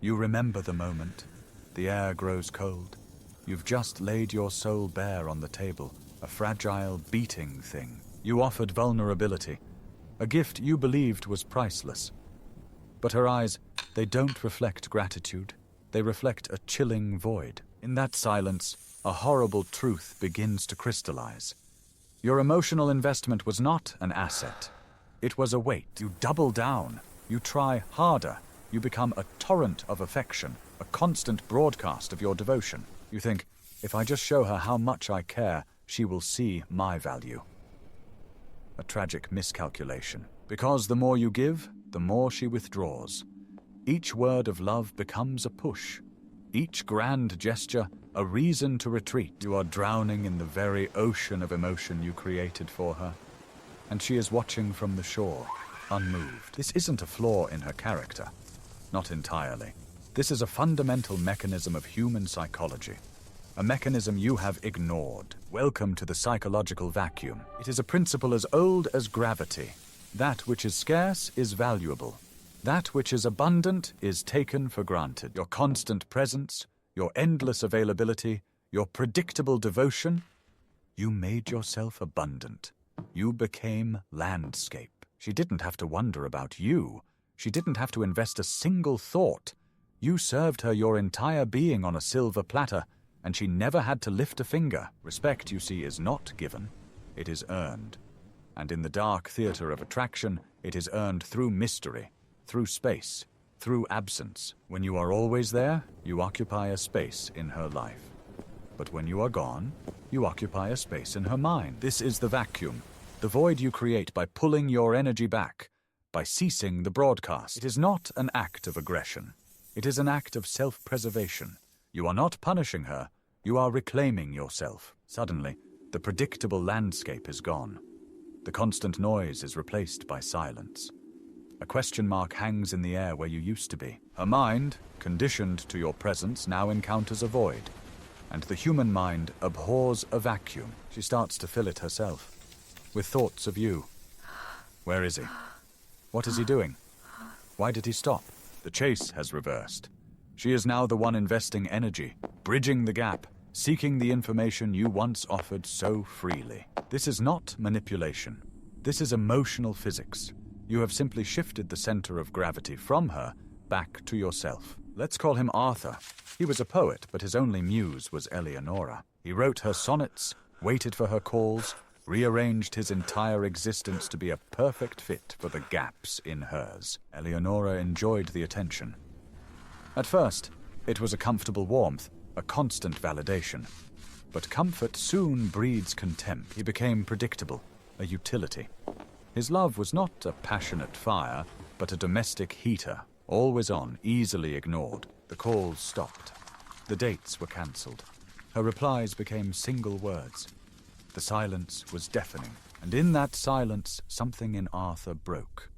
You remember the moment. The air grows cold. You've just laid your soul bare on the table, a fragile, beating thing. You offered vulnerability, a gift you believed was priceless. But her eyes, they don't reflect gratitude. They reflect a chilling void. In that silence, a horrible truth begins to crystallize. Your emotional investment was not an asset. It was a weight. You double down. You try harder. You become a torrent of affection, a constant broadcast of your devotion. You think, if I just show her how much I care, she will see my value. A tragic miscalculation. Because the more you give, the more she withdraws. Each word of love becomes a push. Each grand gesture, a reason to retreat. You are drowning in the very ocean of emotion you created for her. And she is watching from the shore, unmoved. This isn't a flaw in her character. Not entirely. This is a fundamental mechanism of human psychology. A mechanism you have ignored. Welcome to the psychological vacuum. It is a principle as old as gravity. That which is scarce is valuable. That which is abundant is taken for granted. Your constant presence, your endless availability, your predictable devotion, you made yourself abundant. You became landscape. She didn't have to wonder about you. She didn't have to invest a single thought. You served her your entire being on a silver platter, and she never had to lift a finger. Respect, you see, is not given. It is earned. And in the dark theater of attraction, it is earned through mystery, through space, through absence. When you are always there, you occupy a space in her life. But when you are gone, you occupy a space in her mind. This is the vacuum, the void you create by pulling your energy back, by ceasing the broadcast. It is not an act of aggression. It is an act of self-preservation. You are not punishing her, you are reclaiming yourself. Suddenly, the predictable landscape is gone. The constant noise is replaced by silence. A question mark hangs in the air where you used to be. Her mind, conditioned to your presence, now encounters a void. And the human mind abhors a vacuum. She starts to fill it herself, with thoughts of you. Where is he? What is he doing? Why did he stop? The chase has reversed. She is now the one investing energy, bridging the gap, seeking the information you once offered so freely. This is not manipulation. This is emotional physics. You have simply shifted the center of gravity from her back to yourself. Let's call him Arthur. He was a poet, but his only muse was Eleonora. He wrote her sonnets, waited for her calls, rearranged his entire existence to be a perfect fit for the gaps in hers. Eleonora enjoyed the attention. At first, it was a comfortable warmth, a constant validation. But comfort soon breeds contempt. He became predictable, a utility. His love was not a passionate fire, but a domestic heater, always on, easily ignored. The calls stopped. The dates were cancelled. Her replies became single words. The silence was deafening, and in that silence, something in Arthur broke.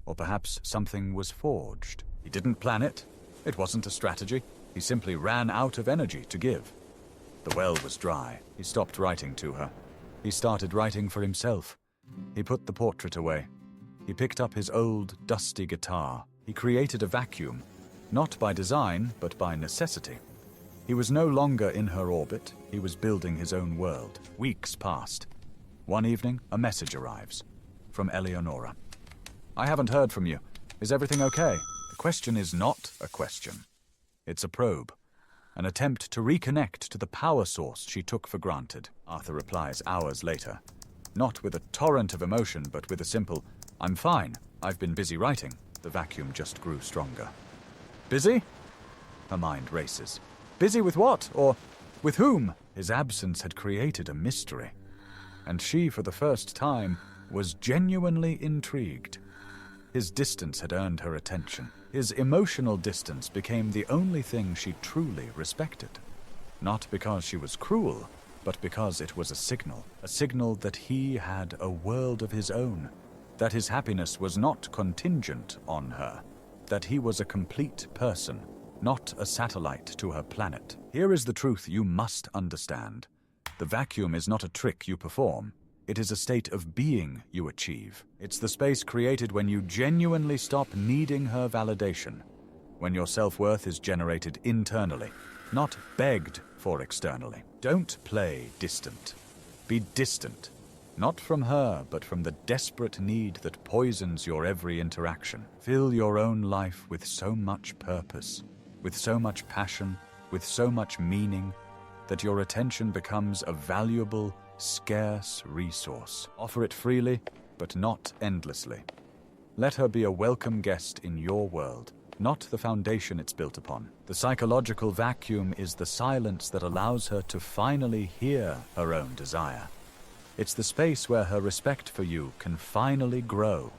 Or perhaps something was forged. He didn't plan it. It wasn't a strategy. He simply ran out of energy to give. The well was dry. He stopped writing to her. He started writing for himself. He put the portrait away. He picked up his old, dusty guitar. He created a vacuum, not by design, but by necessity. He was no longer in her orbit. He was building his own world. Weeks passed. One evening, a message arrives from Eleonora. I haven't heard from you. Is everything okay? The question is not a question. It's a probe. An attempt to reconnect to the power source she took for granted. Arthur replies hours later. Not with a torrent of emotion, but with a simple, I'm fine. I've been busy writing. The vacuum just grew stronger. Busy? Her mind races. Busy with what? Or with whom? His absence had created a mystery. And she, for the first time, was genuinely intrigued. His distance had earned her attention. His emotional distance became the only thing she truly respected. Not because she was cruel, but because it was a signal that he had a world of his own, that his happiness was not contingent on her, that he was a complete person, not a satellite to her planet. Here is the truth you must understand. The vacuum is not a trick you perform. It is a state of being you achieve. It's the space created when you genuinely stop needing her validation, when your self-worth is generated internally, not begged for externally. Don't play distant. Be distant, not from her, but from the desperate need that poisons your every interaction. Fill your own life with so much purpose, with so much passion, with so much meaning, that your attention becomes a valuable, scarce resource. Offer it freely, but not endlessly. Let her be a welcome guest in your world, not the foundation it's built upon. The psychological vacuum is the silence that allows her to finally hear her own desire. It's the space where her respect for you can finally grow.